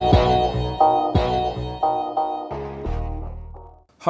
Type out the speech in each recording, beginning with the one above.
हम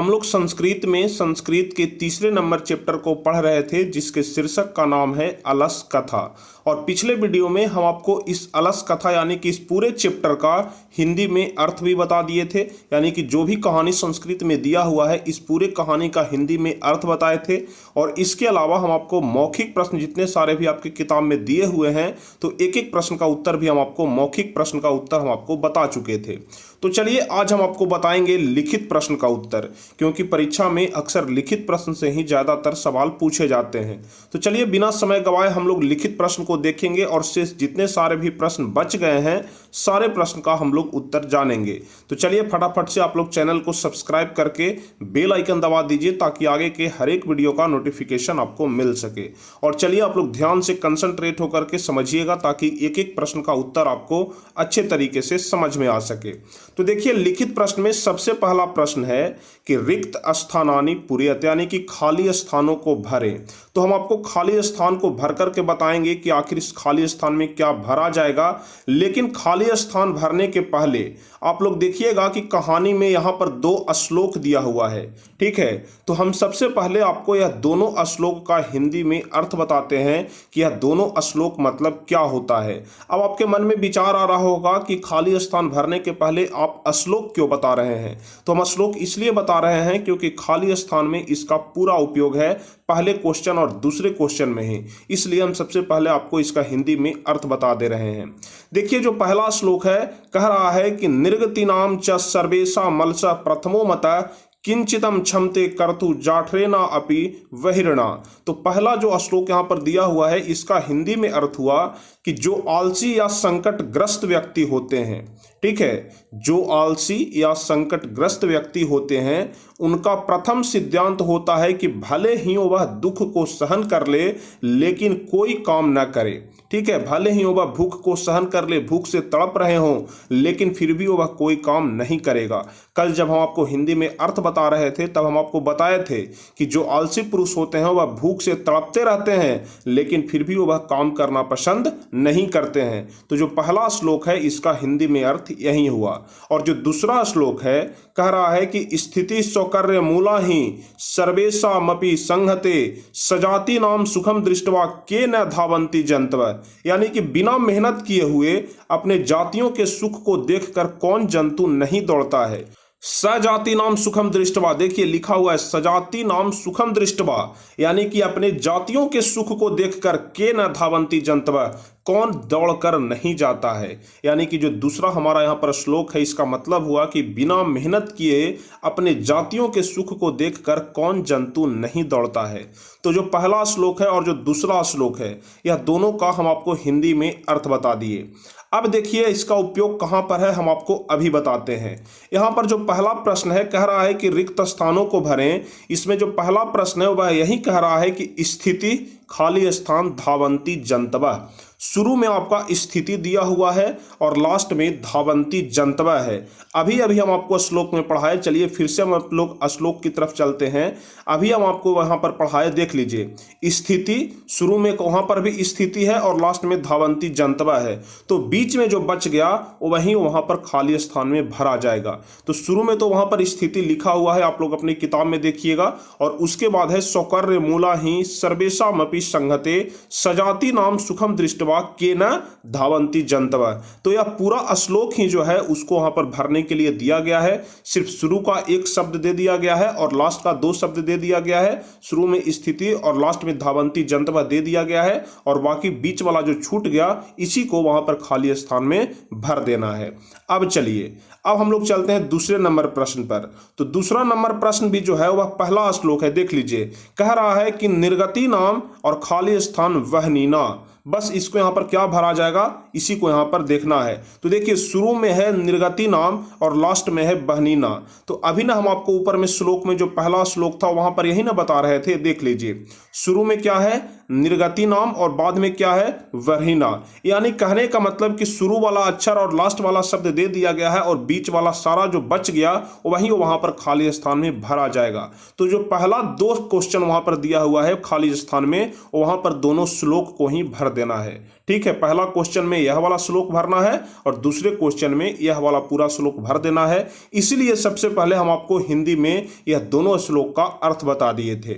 लोग संस्कृत में संस्कृत के तीसरे नंबर चैप्टर को पढ़ रहे थे जिसके शीर्षक का नाम है अलस कथा। और पिछले वीडियो में हम आपको इस अलस कथा यानी कि इस पूरे चैप्टर का हिंदी में अर्थ भी बता दिए थे, यानी कि जो भी कहानी संस्कृत में दिया हुआ है इस पूरे कहानी का हिंदी में अर्थ बताए थे। और इसके अलावा हम आपको मौखिक प्रश्न जितने सारे भी आपकी किताब में दिए हुए हैं तो एक एक प्रश्न का उत्तर भी हम आपको मौखिक प्रश्न का उत्तर हम आपको बता चुके थे। तो चलिए आज हम आपको बताएंगे लिखित प्रश्न का उत्तर, क्योंकि परीक्षा में अक्सर लिखित प्रश्न से ही ज़्यादातर सवाल पूछे जाते हैं। तो चलिए बिना समय गंवाए हम लोग लिखित प्रश्न को देखेंगे और शेष जितने सारे भी प्रश्न बच गए हैं सारे प्रश्न का हम लोग उत्तर जानेंगे। तो चलिए फटाफट से आप लोग चैनल को सब्सक्राइब करके बेल आइकन दबा दीजिए ताकि आगे के हर एक वीडियो का नोटिफिकेशन आपको मिल सके। और चलिए आप लोग ध्यान से कंसंट्रेट होकर के समझिएगा ताकि एक एक प्रश्न का उत्तर आपको अच्छे तरीके से समझ में आ सके। तो देखिए लिखित प्रश्न में सबसे पहला प्रश्न है कि रिक्त स्थानानि पूरयत, यानी कि खाली स्थानों को भरें। तो हम आपको खाली स्थान को भर करके बताएंगे कि आखिर इस खाली स्थान में क्या भरा जाएगा। लेकिन खाली स्थान भरने के पहले आप लोग देखिएगा कि कहानी में यहाँ पर दो श्लोक दिया हुआ है, ठीक है। तो हम सबसे पहले आपको यह दोनों श्लोक का हिंदी में अर्थ बताते हैं कि यह दोनों श्लोक मतलब क्या होता है। अब आपके मन में विचार आ रहा होगा कि खाली स्थान भरने के पहले आप श्लोक क्यों बता रहे हैं। तो हम श्लोक इसलिए बता रहे हैं क्योंकि खाली स्थान में इसका पूरा उपयोग है पहले क्वेश्चन और दूसरे क्वेश्चन में ही, इसलिए हम सबसे पहले आपको इसका हिंदी में अर्थ बता दे रहे हैं। देखिए जो पहला श्लोक है कह रहा है कि निर्गतिनाम च सर्वेशा मलसा प्रथमो मता किंचितम क्षमते कर्तु जाठरेना अपि वहिरणा। तो पहला जो श्लोक यहाँ पर दिया हुआ है इसका हिंदी में अर्थ हुआ कि जो आलसी या संकटग्रस्त व्यक्ति होते हैं, ठीक है, जो आलसी या संकटग्रस्त व्यक्ति होते हैं उनका प्रथम सिद्धांत होता है कि भले ही वह दुख को सहन कर ले लेकिन कोई काम न करे, ठीक है। भले ही वह भूख को सहन कर ले, भूख से तड़प रहे हों लेकिन फिर भी वह कोई काम नहीं करेगा। कल जब हम आपको हिंदी में अर्थ बता रहे थे तब हम आपको बताए थे कि जो आलसी पुरुष होते हैं वह भूख से तड़पते रहते हैं लेकिन फिर भी वह काम करना पसंद नहीं करते हैं। तो जो पहला श्लोक है इसका हिंदी में अर्थ यही हुआ। और जो दूसरा श्लोक है कह रहा है कि स्थिति सौकर्य मूला ही सर्वेशामपि संहते सजाति नाम सुखम दृष्टवा के न धावंती जंतव, यानी कि बिना मेहनत किए हुए अपने जातियों के सुख को देखकर कौन जंतु नहीं दौड़ता है। सजाति नाम सुखम दृष्टवा, देखिए लिखा हुआ है सजाति नाम सुखम दृष्टवा, यानी कि अपने जातियों के सुख को देखकर के न धावंती जंतव, कौन दौड़कर नहीं जाता है। यानी कि जो दूसरा हमारा यहाँ पर श्लोक है इसका मतलब हुआ कि बिना मेहनत किए अपने जातियों के सुख को देखकर कौन जंतु नहीं दौड़ता है। तो जो पहला श्लोक है और जो दूसरा श्लोक है यह दोनों का हम आपको हिंदी में अर्थ बता दिए। अब देखिए इसका उपयोग कहाँ पर है हम आपको अभी बताते हैं। यहाँ पर जो पहला प्रश्न है कह रहा है कि रिक्त स्थानों को भरें। इसमें जो पहला प्रश्न है वह यही कह रहा है कि स्थिति खाली स्थान धावंती जंतवा। शुरू में आपका स्थिति दिया हुआ है और लास्ट में धावंती जंतवा है। अभी अभी हम आपको श्लोक में पढ़ाए, चलिए फिर से हम आप लोग श्लोक की तरफ चलते हैं। अभी हम आपको वहां पर पढ़ाए, देख लीजिए स्थिति शुरू में वहां पर भी स्थिति है और लास्ट में धावंती जंतवा है। तो बीच में जो बच गया वहीं वहां पर खाली स्थान में भरा जाएगा। तो शुरू में तो वहां पर स्थिति लिखा हुआ है, आप लोग अपनी किताब में देखिएगा। और उसके बाद है सौकर्य मूला ही सर्वेशामपि संहते सजाति नाम सुखम दृष्टवा के न धावंती जंतवा। तो यह पूरा श्लोक ही जो है उसको वहां पर भरने के लिए दिया गया है। सिर्फ शुरू का एक शब्द दे दिया गया है और लास्ट का दो शब्द दे दिया गया है। शुरू में स्थिति और लास्ट में धावंती जंतवा दे दिया गया है और बाकी बीच वाला जो छूट गया इसी को वहां पर खाली स्थान में भर देना है। अब चलिए अब हम लोग चलते हैं दूसरे नंबर प्रश्न पर। तो दूसरा नंबर प्रश्न भी जो है वह पहला श्लोक है, देख लीजिए कह रहा है कि निर्गति नाम और खाली स्थान वहनीना। बस इसको यहाँ पर क्या भरा जाएगा इसी को यहाँ पर देखना है। तो देखिए शुरू में है निर्गति नाम और लास्ट में है बहनीना। तो अभी ना हम आपको ऊपर में श्लोक में जो पहला श्लोक था वहां पर यही ना बता रहे थे, देख लीजिए शुरू में क्या है निर्गति नाम और बाद में क्या है वरहीना। यानी कहने का मतलब कि शुरू वाला अक्षर और लास्ट वाला शब्द दे दिया गया है और बीच वाला सारा जो बच गया वहीं वहां पर खाली स्थान में भरा जाएगा। तो जो पहला दो क्वेश्चन वहां पर दिया हुआ है खाली स्थान में वहां पर दोनों श्लोक को ही भर देना है, ठीक है, पहला क्वेश्चन में यह वाला श्लोक भरना है और दूसरे क्वेश्चन में यह वाला पूरा श्लोक भर देना है। इसीलिए सबसे पहले हम आपको हिंदी में यह दोनों श्लोक का अर्थ बता दिए थे।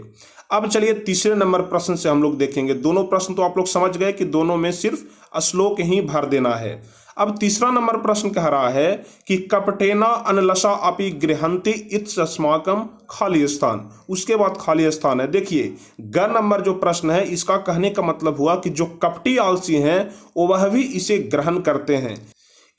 अब चलिए तीसरे नंबर प्रश्न से हम लोग देखेंगे। दोनों प्रश्न तो आप लोग समझ गए कि दोनों में सिर्फ श्लोक ही भर देना है। अब तीसरा नंबर प्रश्न कह रहा है कि कपटेना अनलसा अपि गृहन्ति इत्सस्माकं खाली स्थान। उसके बाद खाली स्थान है। देखिए ग नंबर जो प्रश्न है इसका कहने का मतलब हुआ कि जो कपटी आलसी हैं वो वह भी इसे ग्रहण करते हैं।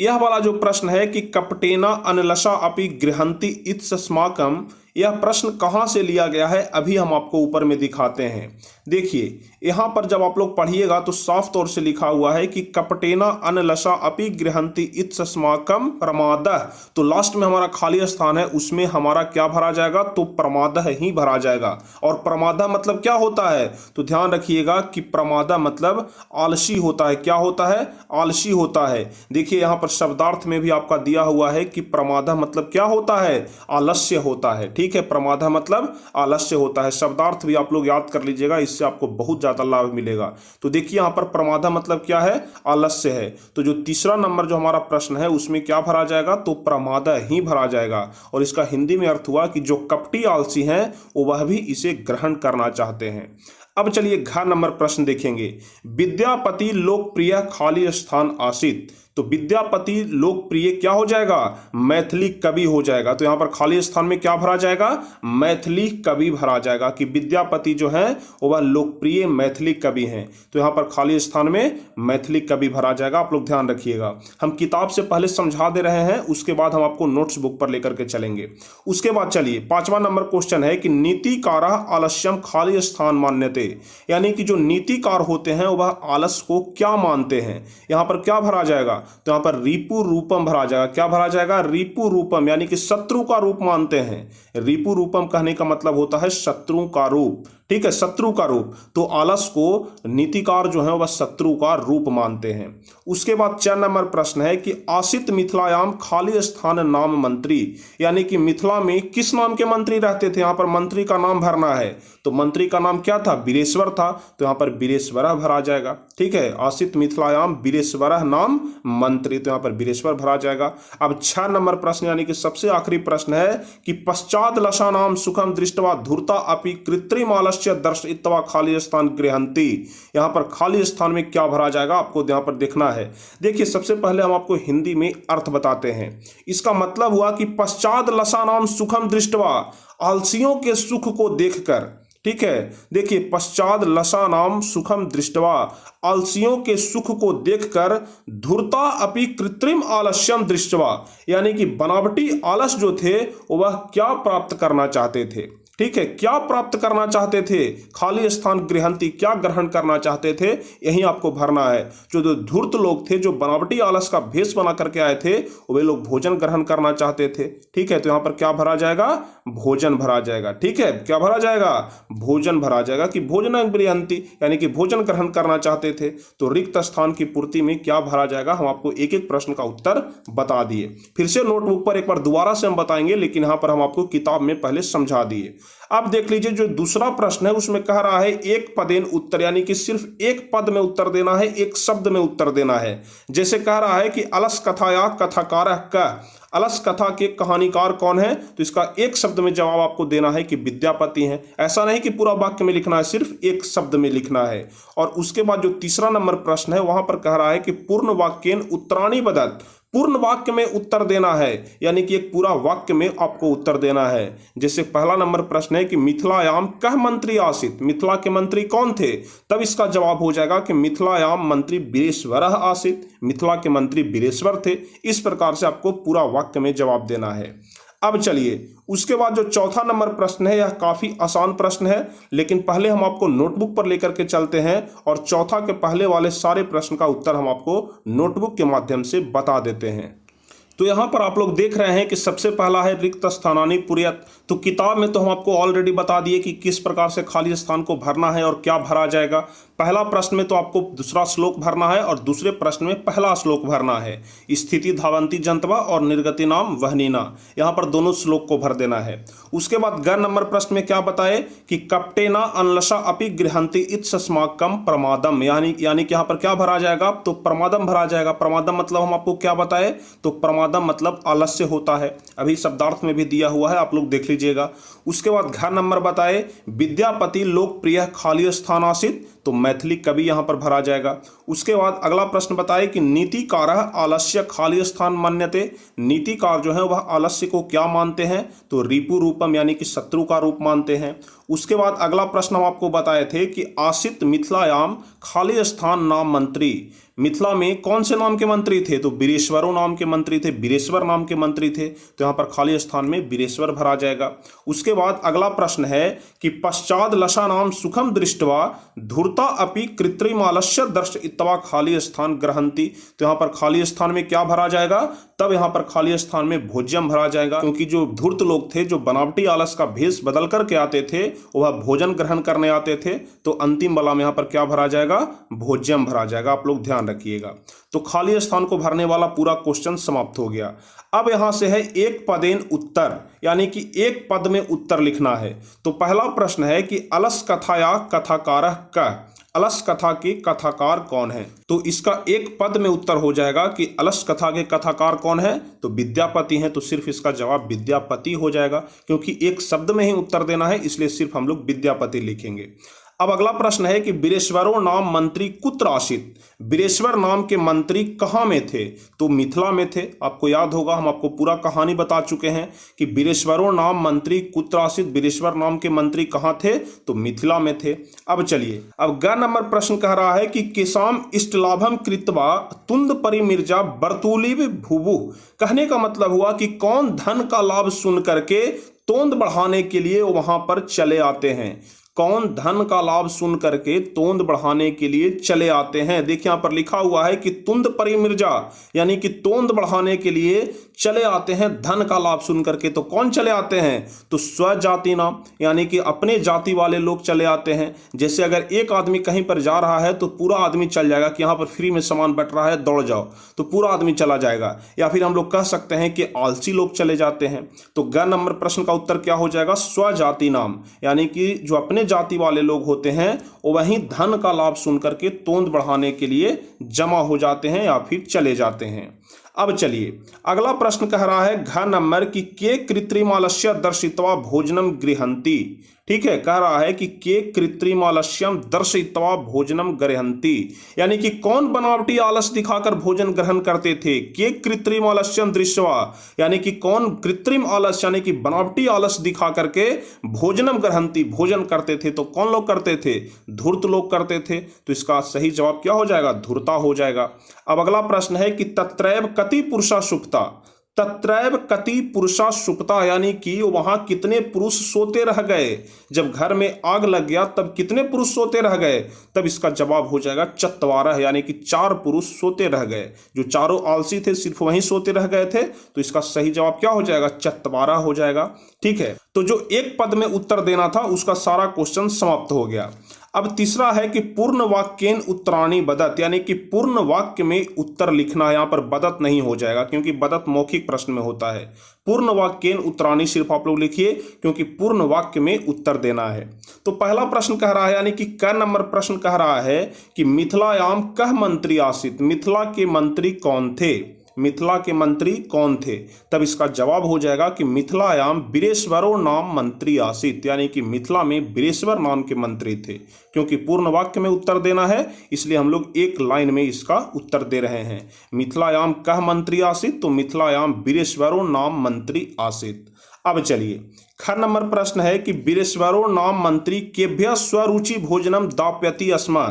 यह वाला जो प्रश्न है कि कपटेना अनलसा अपि गृहन्ति इत्सस्माकं, यह प्रश्न कहाँ से लिया गया है अभी हम आपको ऊपर में दिखाते हैं। देखिए यहाँ पर जब आप लोग पढ़िएगा तो साफ तौर से लिखा हुआ है कि कपटेना अनलसा अपि गृहन्ति इत्सस्माकं प्रमादः, तो लास्ट में हमारा खाली स्थान है उसमें हमारा क्या भरा जाएगा, तो प्रमादः ही भरा जाएगा। और प्रमादः मतलब क्या होता है, तो ध्यान रखिएगा कि प्रमादः मतलब आलसी होता है। क्या होता है, आलसी होता है। देखिए यहाँ पर शब्दार्थ में भी आपका दिया हुआ है कि प्रमादः मतलब क्या होता है, आलस्य होता है। ठीक है, प्रमादः मतलब आलस्य होता है। शब्दार्थ भी आप लोग याद कर लीजिएगा, इससे आपको बहुत ज्यादा लाभ मिलेगा। तो देखिए यहाँ पर प्रमादः मतलब क्या है, आलस्य है। तो जो तीसरा नंबर जो हमारा प्रश्न है उसमें क्या भरा जाएगा, तो प्रमादः ही भरा जाएगा। और इसका हिंदी में अर्थ हुआ कि जो कपटी आलसी हैं वो वह भी इसे ग्रहण करना चाहते हैं। अब चलिए घ नंबर प्रश्न देखेंगे। विद्यापति लोकप्रिय खाली स्थान आसीत, तो विद्यापति लोकप्रिय क्या हो जाएगा, मैथिली कवि हो जाएगा। तो यहाँ पर खाली स्थान में क्या भरा जाएगा, मैथिली कवि भरा जाएगा कि विद्यापति जो है वो वह लोकप्रिय मैथिली कवि हैं। तो यहाँ पर खाली स्थान में मैथिली कवि भरा जाएगा। आप लोग ध्यान रखिएगा, हम किताब से पहले समझा दे रहे हैं, उसके बाद हम आपको नोट्स बुक पर लेकर के चलेंगे। उसके बाद चलिए पांचवा नंबर क्वेश्चन है कि नीतिकारः आलस्यम खाली स्थान मान्यते, यानी कि जो नीतिकार होते हैं वह आलस को क्या मानते हैं। यहाँ पर क्या भरा जाएगा, तो यहां पर रिपु रूपम भरा जाएगा। क्या भरा जाएगा, रिपु रूपम, यानी कि शत्रु का रूप मानते हैं। रिपु रूपम कहने का मतलब होता है शत्रु का रूप। ठीक है, शत्रु का रूप। तो आलस को नीतिकार जो है वह शत्रु का रूप मानते हैं। उसके बाद 4 नंबर प्रश्न है कि आसित मिथिलायाम खाली स्थान नाम मंत्री, यानी कि मिथिला में किस नाम के मंत्री रहते थे। यहाँ पर मंत्री का नाम भरना है। तो मंत्री का नाम क्या था, वीरेश्वर था। तो यहाँ पर वीरेश्वर भरा जाएगा। ठीक है, आसित मिथिलायाम वीरेश्वर नाम मंत्री, तो यहाँ पर वीरेश्वर भरा जाएगा। अब 6 नंबर प्रश्न यानी कि सबसे आखिरी प्रश्न है कि पश्चात लसा नाम सुखम दृष्टवा धूर्ता अपि कृत्रिम आलस्य दर्शयित्वा खाली स्थान गृहन्ति। यहाँ पर खाली स्थान में क्या भरा जाएगा आपको यहाँ पर देखना है। देखिए सबसे पहले हम आपको हिंदी में अर्थ बताते हैं। इसका मतलब हुआ कि पश्चात लसा नाम सुखम दृष्टवा, आलसियों के सुख को देखकर। ठीक है, देखिए पश्चात लसा नाम सुखम दृष्टवा, आलसियों के सुख को देखकर धूर्ता अपि कृत्रिम आलस्यम दृष्टवा, यानी कि बनावटी आलस जो थे वह क्या प्राप्त करना चाहते थे। ठीक है, क्या प्राप्त करना चाहते थे, खाली स्थान गृहन्ति क्या ग्रहण करना चाहते थे, यही आपको भरना है। जो धूर्त लोग थे, जो बनावटी आलस का भेष बना करके आए थे, वे लोग भोजन ग्रहण करना चाहते थे। ठीक है, तो यहाँ पर क्या भरा जाएगा, भोजन भरा जाएगा। ठीक है, क्या भरा जाएगा, भोजन भरा जाएगा कि भोजन गृहन्ति, यानी कि भोजन ग्रहण करना चाहते थे। तो रिक्त स्थान की पूर्ति में क्या भरा जाएगा, हम आपको एक एक प्रश्न का उत्तर बता दिए। फिर से नोटबुक पर एक बार दोबारा से हम बताएंगे, लेकिन यहाँ पर हम आपको किताब में पहले समझा दिए। अब देख लीजिए जो दूसरा प्रश्न है उसमें कह रहा है एक पदेन उत्तर, यानी कि सिर्फ एक पद में उत्तर देना है, एक शब्द में उत्तर देना है। जैसे कह रहा है कि अलस कथाया कथाकारः कः, अलस कथा के कहानीकार कौन है, तो इसका एक शब्द में जवाब आपको देना है कि विद्यापति हैं। ऐसा नहीं कि पूरा वाक्य में लिखना है, सिर्फ एक शब्द में लिखना है। और उसके बाद जो तीसरा नंबर प्रश्न है वहां पर कह रहा है कि पूर्ण वाक्येन उत्तराणि वदत्, पूर्ण वाक्य में उत्तर देना है, यानी कि एक पूरा वाक्य में आपको उत्तर देना है। जैसे पहला नंबर प्रश्न है कि मिथिलायाम कह मंत्री आसित, मिथिला के मंत्री कौन थे, तब इसका जवाब हो जाएगा कि मिथिलायाम मंत्री वीरेश्वर आसित, मिथिला के मंत्री वीरेश्वर थे। इस प्रकार से आपको पूरा वाक्य में जवाब देना है। अब चलिए उसके बाद जो चौथा नंबर प्रश्न है यह काफी आसान प्रश्न है, लेकिन पहले हम आपको नोटबुक पर लेकर के चलते हैं और चौथा के पहले वाले सारे प्रश्न का उत्तर हम आपको नोटबुक के माध्यम से बता देते हैं। तो यहाँ पर आप लोग देख रहे हैं कि सबसे पहला है रिक्त स्थानानि पूरयत। तो किताब में तो हम आपको ऑलरेडी बता दिए कि किस प्रकार से खाली स्थान को भरना है और क्या भरा जाएगा। पहला प्रश्न में तो आपको दूसरा श्लोक भरना है और दूसरे प्रश्न में पहला श्लोक भरना है। स्थिति धावंती जंतवा और निर्गति नाम वहनीना, यहाँ पर दोनों श्लोक को भर देना है। उसके बाद ग नंबर प्रश्न में क्या बताए कि कपटेना अनलसा अपि गृहंति इत्सस्माकम प्रमादम, यानी कि यहाँ पर क्या भरा जाएगा, तो प्रमादम भरा जाएगा। प्रमादम मतलब हम आपको क्या बताए, तो प्रमादम मतलब आलस्य होता है, अभी शब्दार्थ में भी दिया हुआ है, आप लोग देख लीजिएगा। उसके बाद घ नंबर बताए विद्यापति लोकप्रिय खाली स्थान आसित, तो मैथिली कवि यहां पर भरा जाएगा। उसके बाद अगला प्रश्न बताए कि नीतिकारः आलस्य खाली स्थान मन्यते, नीतिकार जो है वह आलस्य को क्या मानते हैं, तो रिपु रूपम यानी कि शत्रु का रूप मानते हैं। उसके बाद अगला प्रश्न हम आपको बताए थे कि आसित मिथिलायाम खाली स्थान नाम मंत्री, मिथिला में कौन से नाम के मंत्री थे, तो बीरेश्वरों नाम के मंत्री थे, बीरेश्वर नाम के मंत्री थे, तो यहाँ पर खाली स्थान में बीरेश्वर भरा जाएगा। उसके बाद अगला प्रश्न है कि पश्चाद लशा नाम सुखम दृष्टवा धूर्ता अपि कृत्रिमालस्य दर्श इत्वा खाली स्थान ग्रहंती, तो यहाँ पर खाली स्थान में क्या भरा जाएगा, तब यहाँ पर खाली स्थान में भोज्यम भरा जाएगा, क्योंकि जो धूर्त लोग थे, जो बनावटी आलस का भेष बदल करके आते थे, वह भोजन ग्रहण करने आते थे, तो अंतिम वाला में यहाँ पर क्या भरा जाएगा, भोज्यम भरा जाएगा। आप लोग ध्यान रखिएगा। तो खाली स्थान को भरने वाला पूरा क्वेश्चन समाप्त हो गया। अब यहां से है एक पदेन उत्तर, यानी कि एक पद में उत्तर लिखना है। तो पहला प्रश्न है कि अलस कथाया कथाकारः कः, अलस कथा के कथाकार कौन है, तो इसका एक पद में उत्तर हो जाएगा कि अलस कथा के कथाकार कौन है, तो विद्यापति हैं, तो सिर्फ इसका जवाब विद्यापति हो जाएगा, क्योंकि एक शब्द में ही उत्तर देना है, इसलिए सिर्फ हम लोग विद्यापति लिखेंगे। अब अगला प्रश्न है कि बीरेश्वरों नाम मंत्री कुत्र आसित, बीरेश्वर नाम के मंत्री कहाँ में थे, तो मिथिला में थे। आपको याद होगा, हम आपको पूरा कहानी बता चुके हैं कि बीरेश्वरों नाम मंत्री कुत्र आसित, बीरेश्वर नाम के मंत्री कहाँ थे, तो मिथिला में थे। अब चलिए, अब ग नंबर प्रश्न कह रहा है कि केसाम इष्टलाभम कृत्वा तुंद परिमिर्जा बर्तुलिव भुवु, कहने का मतलब हुआ कि कौन धन का लाभ सुन करके तोंद बढ़ाने के लिए वहां पर चले आते हैं, कौन धन का लाभ सुन करके तोंद बढ़ाने के लिए चले आते हैं। देखिए यहाँ पर लिखा हुआ है कि तुंद परिमिर्जा, यानी कि तोंद बढ़ाने के लिए चले आते हैं धन का लाभ सुन करके। तो कौन चले आते हैं, तो स्वजाति नाम, यानी कि अपने जाति वाले लोग चले आते हैं। जैसे अगर एक आदमी कहीं पर जा रहा है तो पूरा आदमी चल जाएगा कि यहाँ पर फ्री में सामान बट रहा है, दौड़ जाओ, तो पूरा आदमी चला जाएगा। या फिर हम लोग कह सकते हैं कि आलसी लोग चले जाते हैं। तो ग नंबर प्रश्न का उत्तर क्या हो जाएगा, स्वजाति नाम, यानी कि जो अपने जाति वाले लोग होते हैं वो वहीं धन का लाभ सुन करके तोंद बढ़ाने के लिए जमा हो जाते हैं या फिर चले जाते हैं। अब चलिए, अगला प्रश्न कह रहा है घ नंबर कि के कृत्रिमालस्य दर्शित्वा भोजनम गृहंती, ठीक है, कह रहा है कि के कृत्रिमालस्यम दर्शित्वा भोजनम गृहंती, यानी कि कौन बनावटी आलस दिखाकर भोजन ग्रहण करते थे। के कृत्रिमालस्यम दृश्यवा, यानी कि कौन कृत्रिम आलस यानी कि बनावटी आलस दिखा करके भोजनम गृहंती, भोजन करते थे। तो कौन लोग करते थे, धूर्त लोग करते थे। तो इसका सही जवाब क्या हो जाएगा, धूर्ता हो जाएगा। अब अगला प्रश्न है कि तत्रैव कति पुरुषा सुप्ता, तत्रैव कति पुरुषा सुप्ता, यानी कि वहां कितने पुरुष सोते रह गए। जब घर में आग लग गया तब कितने पुरुष सोते रह गए, तब इसका जवाब हो जाएगा चत्वारह, यानी कि 4 पुरुष सोते रह गए। जो चारों आलसी थे सिर्फ वहीं सोते रह गए थे, तो इसका सही जवाब क्या हो जाएगा, चत्वारह हो जाएगा। ठीक है, तो जो एक पद में उत्तर देना था उसका सारा क्वेश्चन समाप्त हो गया। अब तीसरा है कि पूर्ण वाक्येन उत्तराणी बदत, यानी कि पूर्ण वाक्य में उत्तर लिखना है। यहाँ पर बदत नहीं हो जाएगा क्योंकि बदत मौखिक प्रश्न में होता है। पूर्ण वाक्येन उत्तराणी सिर्फ आप लोग लिखिए क्योंकि पूर्ण वाक्य में उत्तर देना है। तो पहला प्रश्न कह रहा है, यानी कि क नंबर प्रश्न कह रहा है कि मिथिलायाम कह मंत्री आसित, मिथिला के मंत्री कौन थे, मिथिला के मंत्री कौन थे। तब इसका जवाब हो जाएगा कि मिथिलायाम बीरेश्वरों नाम मंत्री आसित, यानी कि मिथिला में बीरेश्वर नाम के मंत्री थे। क्योंकि पूर्ण वाक्य में उत्तर देना है इसलिए हम लोग एक लाइन में इसका उत्तर दे रहे हैं। मिथिलायाम कह मंत्री आसित, तो मिथिलायाम बीरेश्वरों नाम मंत्री आसित। अब चलिए, ख नंबर प्रश्न है कि बीरेश्वरों नाम मंत्री केभ्य स्वरुचि भोजनम दाप्यति अस्म।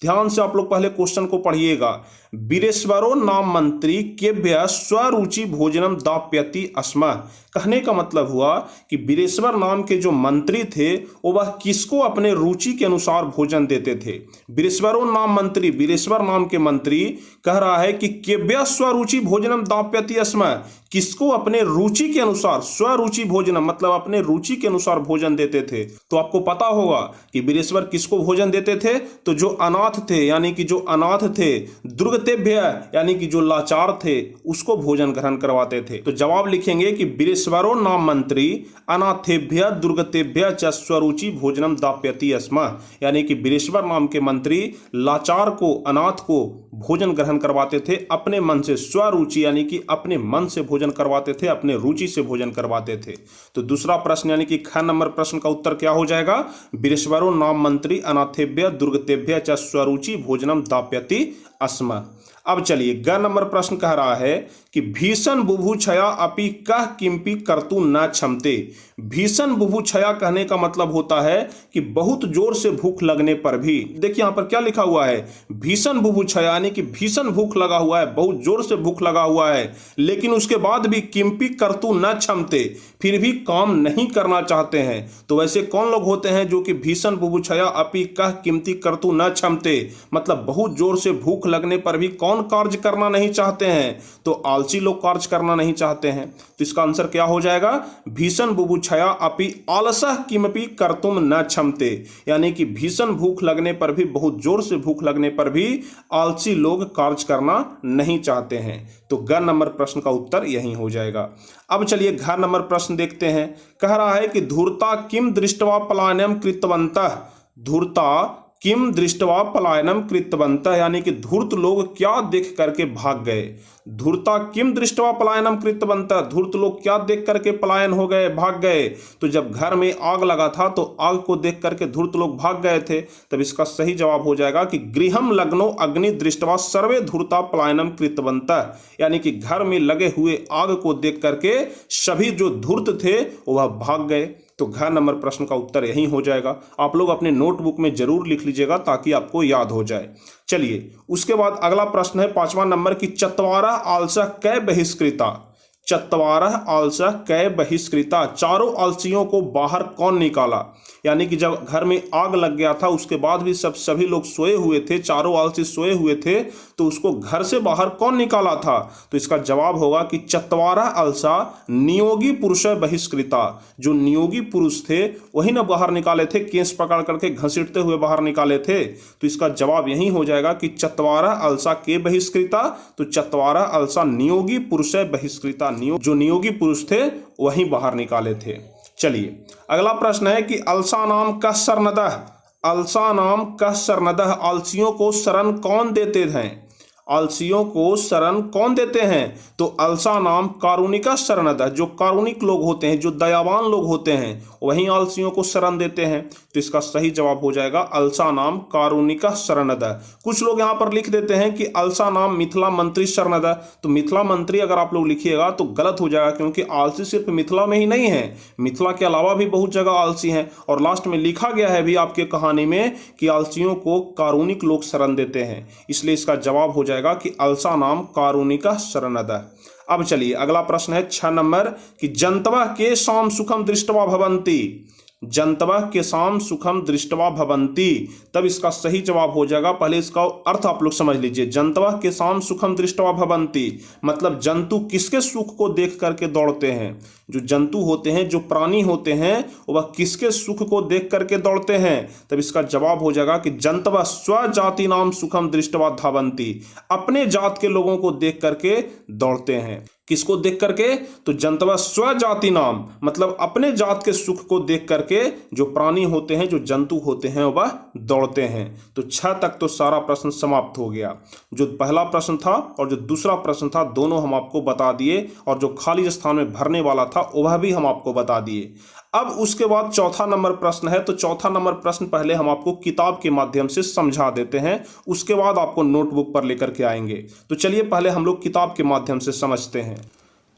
ध्यान से आप लोग पहले क्वेश्चन को पढ़िएगा। वीरेश्वरो नाम मंत्री केभ्य स्वरुचि भोजनम दाप्यति स्म। कहने का मतलब हुआ कि वीरेश्वर नाम के जो मंत्री थे वो वह किसको अपने रुचि के अनुसार भोजन देते थे। वीरेश्वरो नाम मंत्री, वीरेश्वर नाम के मंत्री कह रहा है कि केभ्य स्वरुचि भोजनम दाप्यति स्म, किसको अपने रुचि के अनुसार, स्वरुचि भोजनम मतलब अपने रुचि के अनुसार भोजन देते थे। तो आपको पता होगा कि वीरेश्वर किसको भोजन देते थे, तो जो अनाथ थे, यानी कि जो अनाथ थे, दुर्गतेभ्य यानी कि जो लाचार थे उसको भोजन ग्रहण करवाते थे। तो जवाब लिखेंगे कि वीरेश्वरो नाम मंत्री अनाथेभ्य दुर्गतेभ्य च स्वरुचि भोजनम दाप्यति स्म, यानी कि वीरेश्वर नाम के मंत्री लाचार को, अनाथ को भोजन ग्रहण करवाते थे अपने मन से, स्वरुचि यानी कि अपने मन से भोजन करवाते थे, अपने रुचि से भोजन करवाते थे। तो दूसरा प्रश्न यानी कि ख नंबर प्रश्न का उत्तर क्या हो जाएगा, वीरेश्वरो नाम मंत्री अनाथेभ्य दुर्गतेभ्य च स्वरुचि भोजनम दाप्यति स्म। अब चलिए ग नंबर प्रश्न कह रहा है कि भीषण बुभुक्षया अपि कः किंपि कर्तु न क्षमते। भीषण बुभुक्षया कहने का मतलब होता है कि बहुत जोर से भूख लगने पर भी, देखिए यहाँ पर क्या लिखा हुआ है, भीषण बुभुक्षया यानी कि भीषण भूख लगा हुआ है, बहुत जोर से भूख लगा हुआ है, लेकिन उसके बाद भी किंपि कर्तु न क्षमते, फिर भी काम नहीं करना चाहते हैं। तो वैसे कौन लोग होते हैं जो कि भीषण बुभुक्षया अपि कः किंपि कर्तु न क्षमते, मतलब बहुत जोर से भूख लगने पर भी कौन कार्य करना नहीं चाहते हैं, तो आलसी लोग कार्य करना नहीं चाहते हैं। तो इसका आंसर क्या हो जाएगा, भीषण बुभुक्षया अपि आलसः किमपि कर्तुम न क्षमते, यानी कि भीषण भूख लगने पर भी, बहुत जोर से भूख लगने पर भी आलसी लोग कार्य करना नहीं चाहते हैं। तो ग नंबर प्रश्न का उत्तर यही हो जाएगा। अब चलिए घ नंबर प्रश्न देखते हैं। कह रहा है कि धूर्ता किम दृष्ट्वा पलायनम कृतवन्तः, धूर्ता किम दृष्ट्वा पलायनम कृतवन्तः, यानी कि धूर्त लोग क्या देख करके भाग गए। धूर्ता किम दृष्ट्वा पलायनम कृतवन्तः, धूर्त लोग क्या देख करके पलायन हो गए, भाग गए। तो जब घर में आग लगा था तो आग को देख करके धूर्त लोग भाग गए थे। तब इसका सही जवाब हो जाएगा कि गृहम लग्नो अग्नि दृष्ट्वा सर्वे धूर्ता पलायनम कृतवन्तः, यानी कि घर में लगे हुए आग को देख करके सभी जो धूर्त थे वह भाग गए। तो घ नंबर प्रश्न का उत्तर यही हो जाएगा। आप लोग अपने नोटबुक में जरूर लिख लीजिएगा ताकि आपको याद हो जाए। चलिए उसके बाद अगला प्रश्न है 5वां नंबर की चत्वारः आलसः कै बहिष्कृता। चत्वारः आलसः कै बहिष्कृता, चारों आलसियों को बाहर कौन निकाला। यानी कि जब घर में आग लग गया था उसके बाद भी सभी लोग सोए हुए थे, चारों आलसी सोए हुए थे, तो उसको घर से बाहर कौन निकाला था। तो इसका जवाब होगा कि चत्वारः आलसा नियोगी पुरुष बहिष्कृता, जो नियोगी पुरुष थे वही ना बाहर निकाले थे, केस पकड़ करके घसीटते हुए बाहर निकाले थे। तो इसका जवाब यही हो जाएगा कि चत्वारः आलसा के बहिष्कृता, तो चत्वारः आलसा नियोगी पुरुष बहिष्कृता, जो नियोगी पुरुष थे वही बाहर निकाले थे। चलिए अगला प्रश्न है कि अलसानाम कः शरणदः, अलसानाम कः शरणदः, आलसियों को शरण कौन देते हैं। आलसियों को शरण कौन देते हैं, तो अलसा नाम कारुणिका शरणदः, जो कारुणिक लोग होते हैं, जो दयावान लोग होते हैं वही आलसियों को शरण देते हैं। तो इसका सही जवाब हो जाएगा अलसा नाम कारुणिका शरणदः। कुछ लोग यहाँ पर लिख देते हैं कि अलसा नाम मिथिला मंत्री शरणदः, तो मिथिला मंत्री अगर आप लोग लिखिएगा तो गलत हो जाएगा, क्योंकि आलसी सिर्फ मिथिला में ही नहीं है, मिथिला के अलावा भी बहुत जगह आलसी हैं। और लास्ट में लिखा गया है भी आपके कहानी में कि आलसियों को कारुणिक लोग शरण देते हैं, इसलिए इसका जवाब हो जाएगा कि अलसा नाम कारुणिका शरणदः। अब चलिए अगला प्रश्न है 6 नंबर कि जंतवः के शाम सुखम दृष्ट्वा भवन्ति, जंतवः के शाम सुखम दृष्ट्वा भवन्ति, तब इसका सही जवाब हो जाएगा। पहले इसका अर्थ आप लोग समझ लीजिए। जंतवः के शाम सुखम दृष्ट्वा भवन्ति मतलब जंतु किसके सुख को देख करके दौड़ते हैं। जो जंतु होते हैं, जो प्राणी होते हैं, वह किसके सुख को देख करके दौड़ते हैं। तब इसका जवाब हो जाएगा कि जंतवः स्वजाति नाम सुखम दृष्ट्वा धावन्ति, अपने जात के लोगों को देख करके दौड़ते हैं। किसको देख करके, तो जंतवः स्वजाति नाम मतलब अपने जात के सुख को देख करके जो प्राणी होते हैं, जो जंतु होते हैं, वह दौड़ते हैं। तो 6 तक तो सारा प्रश्न समाप्त हो गया। जो पहला प्रश्न था और जो दूसरा प्रश्न था दोनों हम आपको बता दिए, और जो खाली स्थान में भरने वाला था वह भी हम आपको बता दिए। अब उसके बाद चौथा नंबर प्रश्न है, तो चौथा नंबर प्रश्न पहले हम आपको किताब के माध्यम से समझा देते हैं, उसके बाद आपको नोटबुक पर लेकर के आएंगे। तो चलिए पहले हम लोग किताब के माध्यम से समझते हैं।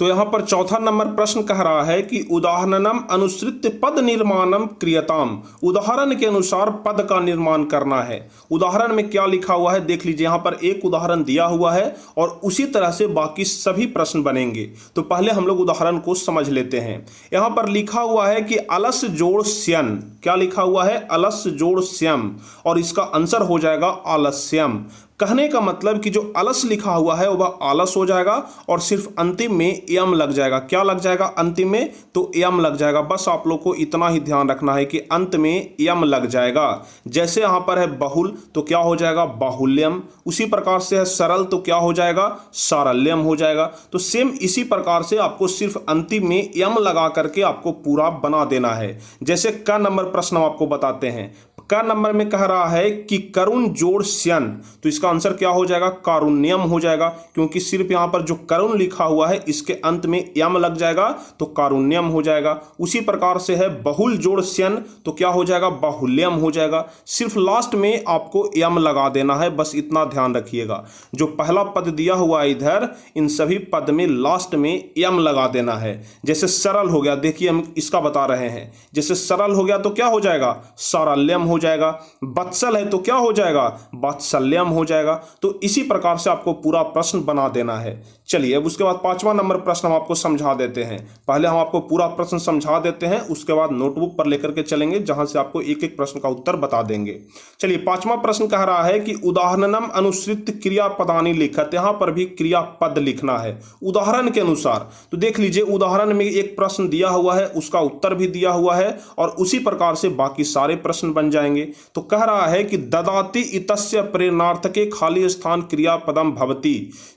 तो यहाँ पर चौथा नंबर प्रश्न कह रहा है कि उदाहरणम अनुसृत्य पद निर्माणम क्रियताम, उदाहरण के अनुसार पद का निर्माण करना है। उदाहरण में क्या लिखा हुआ है देख लीजिए, यहाँ पर एक उदाहरण दिया हुआ है और उसी तरह से बाकी सभी प्रश्न बनेंगे। तो पहले हम लोग उदाहरण को समझ लेते हैं। यहाँ पर लिखा हुआ है कि अलस जोड़ स्यन, क्या लिखा हुआ है, अलस जोड़ स्यम, और इसका आंसर हो जाएगा आलस्यम। कहने का मतलब कि जो अलस लिखा हुआ है वह आलस हो जाएगा और सिर्फ अंतिम में यम लग जाएगा। क्या लग जाएगा अंतिम में, तो यम लग जाएगा। बस आप लोग को इतना ही ध्यान रखना है कि अंत में यम लग जाएगा। जैसे यहाँ पर है बहुल तो क्या हो जाएगा बाहुल्यम, उसी प्रकार से है सरल तो क्या हो जाएगा सारल्यम हो जाएगा। तो सेम इसी प्रकार से आपको सिर्फ अंतिम में यम लगा करके आपको पूरा बना देना है। जैसे क नंबर प्रश्न हम आपको बताते हैं। क नंबर में कह रहा है कि करुण जोड़ स्यन, तो इसका आंसर क्या हो जाएगा कारुण्यम हो जाएगा, क्योंकि सिर्फ यहाँ पर जो करुण लिखा हुआ है इसके अंत में यम लग जाएगा तो कारुण्यम हो जाएगा। उसी प्रकार से है बहुल जोड़ स्यन, तो क्या हो जाएगा बाहुल्यम हो जाएगा। सिर्फ लास्ट में आपको यम लगा देना है, बस इतना ध्यान रखिएगा। जो पहला पद दिया हुआ है इधर, इन सभी पद में लास्ट में यम लगा देना है। जैसे सरल हो गया, देखिए हम इसका बता रहे हैं। जैसे सरल हो गया तो क्या हो जाएगा सारल्यम हो जाएगा। वत्सल है तो क्या हो जाएगा वात्सल्यम हो जाएगा। तो इसी प्रकार से आपको पूरा प्रश्न बना देना है। चलिए अब उसके बाद पांचवा नंबर प्रश्न हम आपको समझा देते हैं। पहले हम आपको पूरा प्रश्न समझा देते हैं, उसके बाद नोटबुक पर लेकर के चलेंगे जहां से आपको एक एक प्रश्न का उत्तर बता देंगे। चलिए पांचवा प्रश्न कह रहा है कि उदाहरणम अनुसृत क्रियापदानि लिखत, यहां पर भी क्रियापद लिखना है उदाहरण के अनुसार। तो देख लीजिए उदाहरण में एक प्रश्न दिया हुआ है, उसका उत्तर भी दिया हुआ है और उसी प्रकार से बाकी सारे प्रश्न बन जाएंगे। तो कह रहा है कि ददाति इतस्य प्रेरणार्थके खाली स्थान क्रियापदम भवति।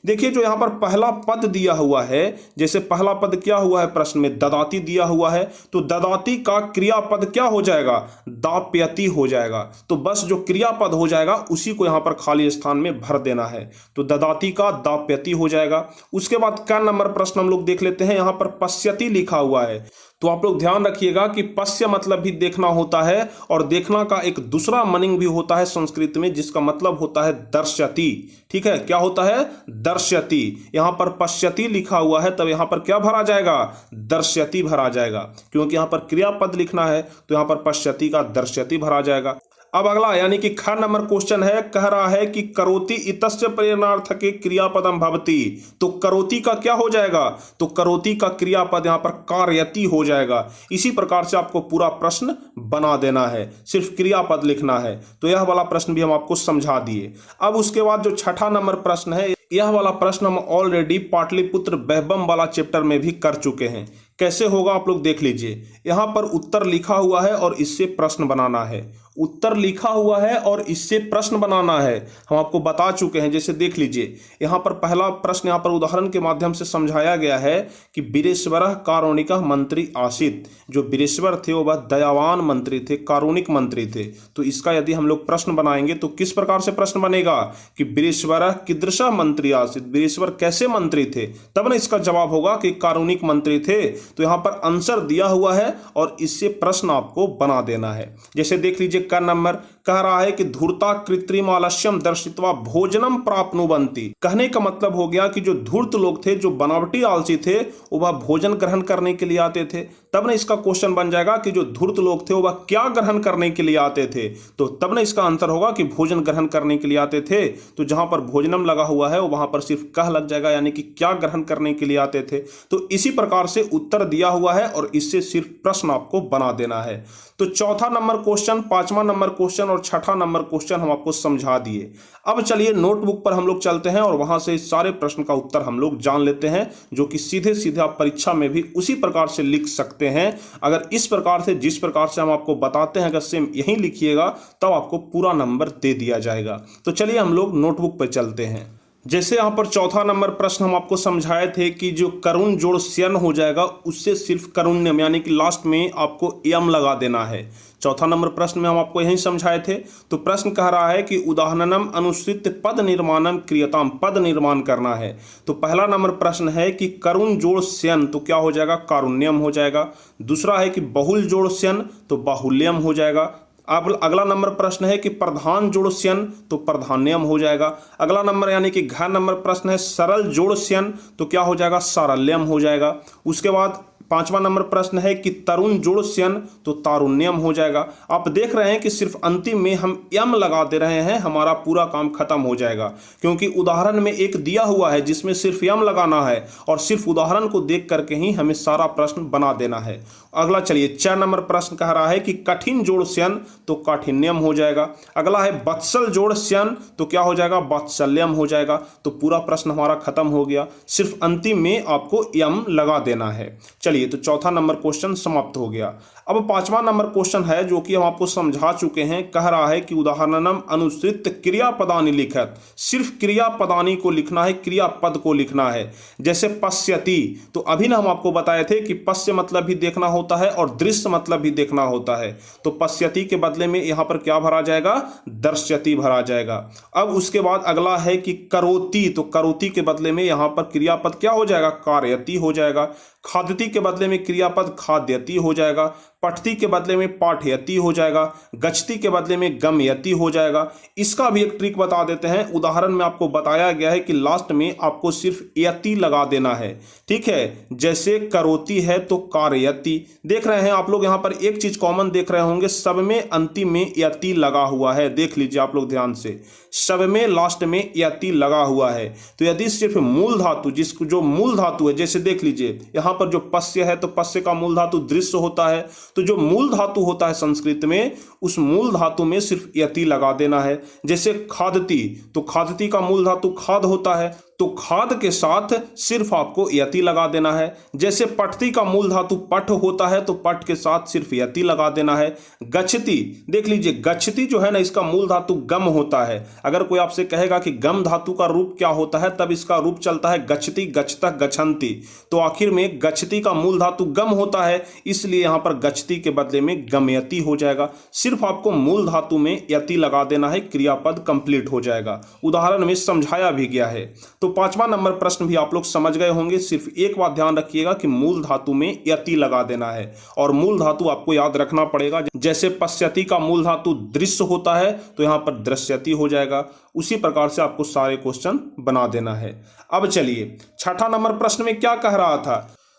देखिए जो यहां पर पहला पद दिया हुआ है, जैसे पहला पद क्या हुआ है प्रश्न में ददाति दिया हुआ है, तो ददाति का क्रियापद क्या हो जाएगा दाप्यति हो जाएगा। तो बस जो क्रियापद हो जाएगा उसी को यहां पर खाली स्थान में भर देना है। तो ददाति का दाप्यति हो जाएगा। उसके बाद क्या नंबर प्रश्न हम लोग देख लेते हैं। यहां पर पश्यति लिखा हुआ है, तो आप लोग ध्यान रखिएगा कि पश्य मतलब भी देखना होता है और देखना का एक दूसरा मीनिंग भी होता है संस्कृत में, जिसका मतलब होता है दर्शति। ठीक है, क्या होता है दर्शति। यहां पर पश्यति लिखा हुआ है तब यहां पर क्या भरा जाएगा दर्शति भरा जाएगा, क्योंकि यहां पर क्रियापद लिखना है तो यहां पर पश्यति का दर्शति भरा जाएगा। अब अगला यानी कि ख नंबर क्वेश्चन है, कह रहा है कि करोति इतस्य प्रेरणार्थके क्रियापदम भवति। तो करोति का क्या हो जाएगा, तो करोति का क्रियापद यहां पर कार्यति हो जाएगा। इसी प्रकार से आपको पूरा प्रश्न बना देना है, सिर्फ क्रियापद लिखना है। तो यह वाला प्रश्न भी हम आपको समझा दिए। अब उसके बाद जो छठा नंबर प्रश्न है, यह वाला प्रश्न हम ऑलरेडी पाटलिपुत्र वैभवम वाला चैप्टर में भी कर चुके हैं। कैसे होगा आप लोग देख लीजिए। यहां पर उत्तर लिखा हुआ है और इससे प्रश्न बनाना है। उत्तर लिखा हुआ है और इससे प्रश्न बनाना है, हम आपको बता चुके हैं। जैसे देख लीजिए यहां पर पहला प्रश्न यहां पर उदाहरण के माध्यम से समझाया गया है कि वीरेश्वरः कारुणिकः मंत्री आसीत्। जो वीरेश्वर थे वह दयावान मंत्री थे, कारुणिक मंत्री थे। तो इसका यदि हम लोग प्रश्न बनाएंगे तो किस प्रकार से प्रश्न बनेगा कि वीरेश्वरः कीदृशः मंत्री आसीत्, वीरेश्वर कैसे मंत्री थे, तब ना इसका जवाब होगा कि कारुणिक मंत्री थे। तो यहां पर आंसर दिया हुआ है और इससे प्रश्न आपको बना देना है। जैसे देख लीजिए का नंबर कह रहा है कि धूर्ता कृत्रिम आलस्यम दर्शित्वा भोजनम प्राप्नुवन्ति। कहने का मतलब हो गया कि जो धूर्त लोग थे, जो बनावटी आलसी थे, वह भोजन ग्रहण करने के लिए आते थे। तब ना इसका क्वेश्चन बन जाएगा कि जो धूर्त लोग थे वह क्या ग्रहण करने के लिए आते थे। तो तब ना इसका आंसर होगा कि भोजन ग्रहण करने के लिए आते थे। तो जहां पर भोजनम लगा हुआ है वहां पर सिर्फ कह लग जाएगा, यानी कि क्या ग्रहण करने के लिए आते थे। तो इसी प्रकार से उत्तर दिया हुआ है और इससे सिर्फ प्रश्न आपको बना देना है। तो चौथा नंबर क्वेश्चन, पांचवा नंबर क्वेश्चन और छठा नंबर क्वेश्चन हम आपको समझा दिए। अब चलिए नोटबुक पर हम लोग चलते हैं और वहां से सारे प्रश्न का उत्तर हम लोग जान लेते हैं, जो कि सीधे सीधे आप परीक्षा में भी उसी प्रकार से लिख सकते हैं। अगर इस प्रकार से, जिस प्रकार से हम आपको बताते हैं, अगर सेम यही लिखिएगा तब आपको पूरा नंबर दे दिया जाएगा। तो चलिए हम लोग नोटबुक पर चलते हैं। जैसे यहाँ पर चौथा नंबर प्रश्न हम आपको समझाए थे कि जो करुण जोड़ स्यन हो जाएगा उससे सिर्फ करुण्यम यानी कि लास्ट में आपको यम लगा देना है। चौथा नंबर प्रश्न में हम आपको यही समझाए थे। तो प्रश्न कह रहा है कि उदाहरणम अनुसृत पद निर्माणम क्रियताम, पद निर्माण करना है। तो पहला नंबर प्रश्न है कि करुण जोड़ स्यन, तो क्या हो जाएगा कारुण्यम हो जाएगा। दूसरा है कि बहुल जोड़ स्यन, तो बाहुल्यम हो जाएगा। अब अगला नंबर प्रश्न है कि प्रधान जोड़ स्यन, तो प्रधान्यम हो जाएगा। अगला नंबर यानी कि घ नंबर प्रश्न है सरल जोड़ स्यन, तो क्या हो जाएगा, सारल्यम हो जाएगा। उसके बाद 5वां नंबर प्रश्न है कि तरुण जोड़ स्यन, तो तारुण्यम हो जाएगा। आप देख रहे हैं कि सिर्फ अंतिम में हम यम लगा दे रहे हैं, हमारा पूरा काम खत्म हो जाएगा, क्योंकि उदाहरण में एक दिया हुआ है जिसमें सिर्फ यम लगाना है और सिर्फ उदाहरण को देख करके ही हमें सारा प्रश्न बना देना है। अगला चलिए 4 नंबर प्रश्न कह रहा है कि कठिन जोड़ स्यन, तो काठिन्यम हो जाएगा। अगला है वत्सल जोड़ स्यन, तो क्या हो जाएगा, वात्सल्यम हो जाएगा। तो पूरा प्रश्न हमारा खत्म हो गया, सिर्फ अंतिम में आपको यम लगा देना है। चलिए, तो चौथा नंबर क्वेश्चन समाप्त हो गया। अब 5वां नंबर क्वेश्चन है जो कि हम आपको समझा चुके हैं। कह रहा है कि उदाहरणम अनुसृत क्रियापदानि लिखत, सिर्फ क्रियापदानि को लिखना है, क्रियापद को लिखना है। जैसे पश्यति, तो अभी ना हम आपको बताए थे कि पश्य मतलब भी देखना होता है और दृश्य मतलब भी देखना होता है। तो पश्यति के बदले में यहां पर क्या भरा जाएगा, दर्श्यति भरा जाएगा। अब उसके बाद अगला है कि करोति, तो करोति के बदले में यहां पर क्रियापद क्या हो जाएगा, कार्यति हो जाएगा। खादति के बदले में क्रियापद खाद्यति हो जाएगा। पठती के बदले में पाठयति हो जाएगा। गच्छति के बदले में गमयति हो जाएगा। इसका भी एक ट्रिक बता देते हैं। उदाहरण में आपको बताया गया है कि लास्ट में आपको सिर्फ यति लगा देना है, ठीक है। जैसे करोति है तो कार्यति। देख रहे हैं आप लोग, यहाँ पर एक चीज कॉमन देख रहे होंगे, सब में अंतिम में यति लगा हुआ है। देख लीजिए आप लोग ध्यान से, सब में लास्ट में यति लगा हुआ है। तो यदि सिर्फ मूल धातु, जिसको जो मूल धातु है, जैसे देख लीजिए यहाँ पर जो पश्य है तो पश्य का मूल धातु दृश्य होता है। तो जो मूल धातु होता है संस्कृत में, उस मूल धातु में सिर्फ यति लगा देना है। जैसे खादति, तो खादति का मूल धातु खाद होता है, तो खाद के साथ सिर्फ आपको यति लगा देना है। जैसे पठती का मूल धातु पठ होता है, तो पठ के साथ सिर्फ यति लगा देना है। गच्छति, देख लीजिए गच्छति जो है ना, इसका मूल धातु गम होता है। अगर कोई आपसे कहेगा कि गम धातु का रूप क्या होता है, तब इसका रूप चलता है गच्छति, गच्छतः, गच्छन्ति। तो आखिर में गच्छति का मूल धातु गम होता है, इसलिए यहां पर गच्छति के बदले में गमयति हो जाएगा। सिर्फ आपको मूल धातु में यति लगा देना है, क्रियापद कंप्लीट हो जाएगा। उदाहरण में समझाया भी गया है। तो 5वां नंबर प्रश्न भी आप लोग समझ गए होंगे। सिर्फ एक बात ध्यान रखिएगा कि मूल धातु में यति लगा देना है, और मूल धातु आपको याद रखना पड़ेगा। जैसे पश्यति का मूल धातु दृश्य होता है, तो यहां पर दृश्यति हो जाएगा। उसी प्रकार से आपको सारे क्वेश्चन बना देना है। अब चलिए 6ठा नंबर प्रश्न में क्या कह रहा था,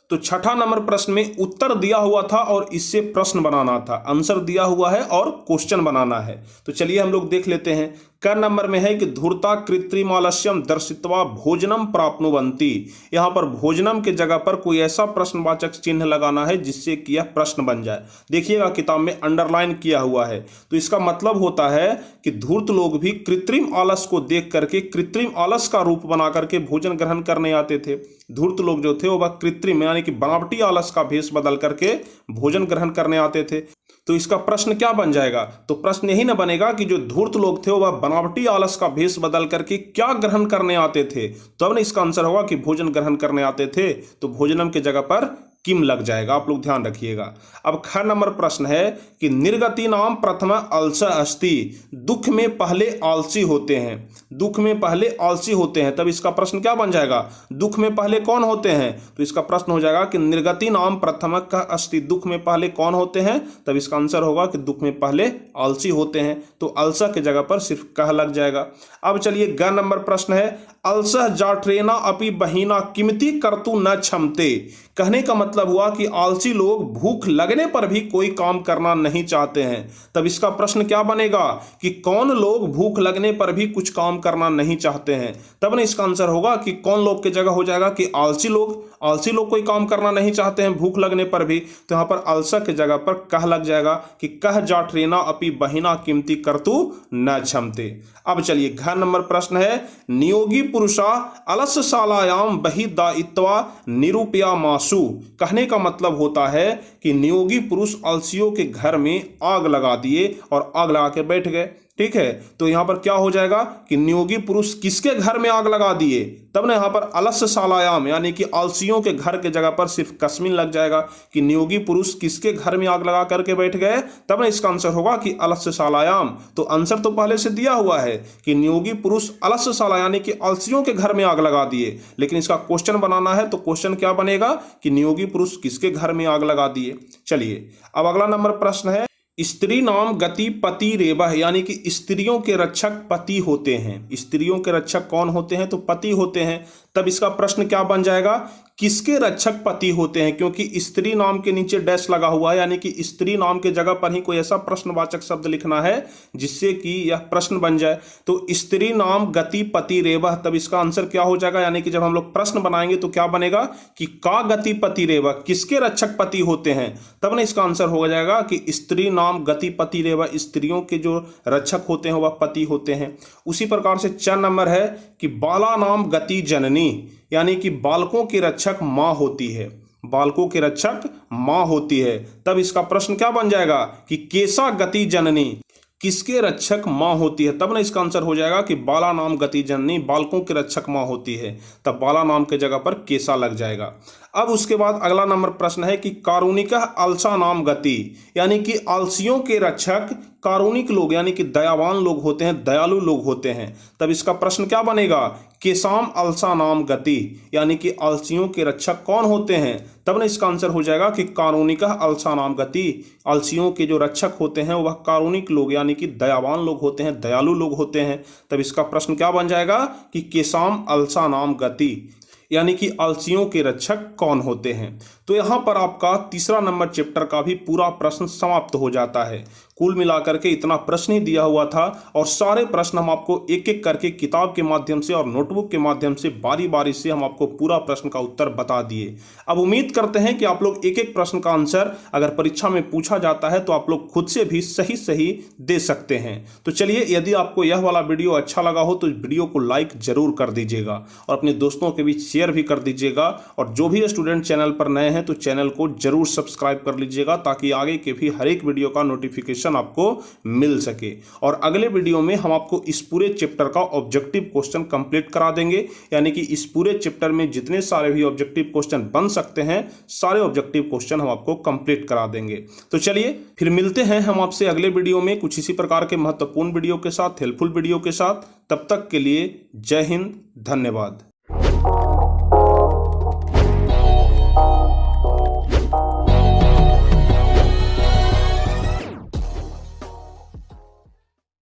तो 6ठा नंबर प्रश्न में उत्तर दिया हुआ था और इससे प्रश्न बनाना था। आंसर दिया हुआ है और क्वेश्चन बनाना है। तो चलिए हम लोग देख लेते हैं। क नंबर में है कि धूर्ता कृत्रिमालस्यम दर्शित्वा भोजनम प्राप्नुवन्ति। यहाँ पर भोजनम के जगह पर कोई ऐसा प्रश्नवाचक चिन्ह लगाना है जिससे कि यह प्रश्न बन जाए। देखिएगा किताब में अंडरलाइन किया हुआ है। तो इसका मतलब होता है कि धूर्त लोग भी कृत्रिम आलस को देख करके कृत्रिम आलस का रूप बना करके भोजन ग्रहण करने आते थे। धूर्त लोग जो थे वह कृत्रिम यानी कि बनावटी आलस का भेष बदल करके भोजन ग्रहण करने आते थे। तो इसका प्रश्न क्या बन जाएगा, तो प्रश्न यही ना बनेगा कि जो धूर्त लोग थे वह बनावटी आलस का भेष बदल करके क्या ग्रहण करने आते थे, तब ना इसका आंसर होगा कि भोजन ग्रहण करने आते थे। तो भोजनम की जगह पर किम लग जाएगा। आप लोग ध्यान रखिएगा। अब ख नंबर प्रश्न है कि निर्गति नाम प्रथम अलस अस्ति। दुख में पहले आलसी होते हैं, दुख में पहले आलसी होते हैं। तब इसका प्रश्न क्या बन जाएगा, दुख में पहले कौन होते हैं। तो इसका प्रश्न हो जाएगा कि निर्गति नाम प्रथम का अस्ति। दुख में पहले कौन होते हैं, तब इसका आंसर होगा कि दुख में पहले आलसी होते हैं। तो अलसा की जगह पर सिर्फ कह लग जाएगा। अब चलिए ग नंबर प्रश्न है अलसह जाट्रेना अपि बहिना किमति कर्तु न क्षमते। कहने का मतलब हुआ कि आलसी लोग भूख लगने पर भी कोई काम करना नहीं चाहते हैं। तब इसका प्रश्न क्या बनेगा कि कौन लोग भूख लगने पर भी कुछ काम करना नहीं चाहते हैं। तब ना इसका आंसर होगा कि कौन लोग की जगह हो जाएगा कि आलसी लोग। आलसी लोग कोई काम करना नहीं चाहते हैं भूख लगने पर भी, तो यहाँ पर अलसा की जगह पर कह लग जाएगा कि कह जाट्रेना अपि बहिना किमति कर्तु न क्षमते। अब चलिए घ नंबर प्रश्न है नियोगी पुरुषा अलसशालायाम बहिदायित्वा निरूपया मासु। कहने का मतलब होता है कि नियोगी पुरुष आलसियों के घर में आग लगा दिए और आग लगा के बैठ गए। ठीक है, तो यहाँ पर क्या हो जाएगा कि नियोगी पुरुष किसके घर में आग लगा दिए। तब ना यहाँ पर अलसशालायाम यानी कि आलसियों के घर के जगह पर सिर्फ कस्मिन लग जाएगा कि नियोगी पुरुष किसके घर में आग लगा करके बैठ गए। तब ना इसका आंसर होगा कि अलसशालायाम। तो आंसर तो पहले से दिया हुआ है कि नियोगी पुरुष अलसशाला यानी कि आलसियों के घर में आग लगा दिए, लेकिन इसका क्वेश्चन बनाना है। तो क्वेश्चन क्या बनेगा कि नियोगी पुरुष किसके घर में आग लगा दिए। चलिए अब अगला नंबर प्रश्न है स्त्री नाम गति पति रेवः, यानी कि स्त्रियों के रक्षक पति होते हैं। स्त्रियों के रक्षक कौन होते हैं? तो पति होते हैं। तब इसका प्रश्न क्या बन जाएगा? किसके रक्षक पति होते हैं? क्योंकि स्त्री नाम के नीचे डैश लगा हुआ है, यानी कि स्त्री नाम के जगह पर ही कोई ऐसा प्रश्नवाचक शब्द लिखना है जिससे कि यह प्रश्न बन जाए। तो स्त्री नाम गति पति रेवः, तब इसका आंसर क्या हो जाएगा? यानी कि जब हम लोग प्रश्न बनाएंगे तो क्या बनेगा कि का गति पति रेवः, किसके रक्षक पति होते हैं, तब ना इसका आंसर हो जाएगा कि स्त्री नाम गति पति रेवः, स्त्रियों के जो रक्षक होते हैं वह पति होते हैं। उसी प्रकार से 4 नंबर है कि बाला नाम गति जननी, यानी कि बालकों की रक्षक माँ होती है। बालकों के रक्षक माँ होती है। तब इसका प्रश्न क्या बन जाएगा कि केसा गति जननी, किसके रक्षक माँ होती है? तब ना इसका आंसर हो जाएगा कि बाला नाम गति जननी, बालकों के रक्षक माँ होती है। तब बाला नाम के जगह पर केसा लग जाएगा। अब उसके बाद अगला नंबर प्रश्न है कि कारुणिकः अलसा नाम गति, यानी कि आलसियों के रक्षक कारुणिक लोग, यानी कि दयावान लोग होते हैं, दयालु लोग होते हैं। तब इसका प्रश्न क्या बनेगा? केसाम अलसा नाम गति, यानी कि आलसियों के रक्षक कौन होते हैं? तब ना इसका आंसर हो जाएगा कि कारुणिकः अलसा नाम गति, आलसियों के जो रक्षक होते हैं वह कारुणिक लोग, यानी कि दयावान लोग होते हैं, दयालु लोग होते हैं। तब इसका प्रश्न क्या बन जाएगा कि केसाम अलसा नाम गति, यानी कि आलसियों के रक्षक कौन होते हैं। तो यहाँ पर आपका तीसरा नंबर चैप्टर का भी पूरा प्रश्न समाप्त हो जाता है। कुल मिलाकर के इतना प्रश्न ही दिया हुआ था और सारे प्रश्न हम आपको एक एक करके किताब के माध्यम से और नोटबुक के माध्यम से बारी बारी से हम आपको पूरा प्रश्न का उत्तर बता दिए। अब उम्मीद करते हैं कि आप लोग एक एक प्रश्न का आंसर अगर परीक्षा में पूछा जाता है तो आप लोग खुद से भी सही सही दे सकते हैं। तो चलिए, यदि आपको यह वाला वीडियो अच्छा लगा हो तो इस वीडियो को लाइक जरूर कर दीजिएगा और अपने दोस्तों के बीच शेयर भी कर दीजिएगा। और जो भी स्टूडेंट चैनल पर नए हैं तो चैनल को जरूर सब्सक्राइब कर लीजिएगा ताकि आगे के भी हर एक वीडियो का नोटिफिकेशन आपको मिल सके। और अगले वीडियो में हम आपको इस पूरे चैप्टर का ऑब्जेक्टिव क्वेश्चन कंप्लीट करा देंगे, यानी कि इस पूरे चैप्टर में जितने सारे भी ऑब्जेक्टिव क्वेश्चन बन सकते हैं सारे ऑब्जेक्टिव क्वेश्चन हम आपको कंप्लीट करा देंगे। तो चलिए फिर मिलते हैं हम आपसे अगले वीडियो में कुछ इसी प्रकार के महत्वपूर्ण वीडियो के साथ, हेल्पफुल वीडियो के साथ। तब तक के लिए जय हिंद, धन्यवाद।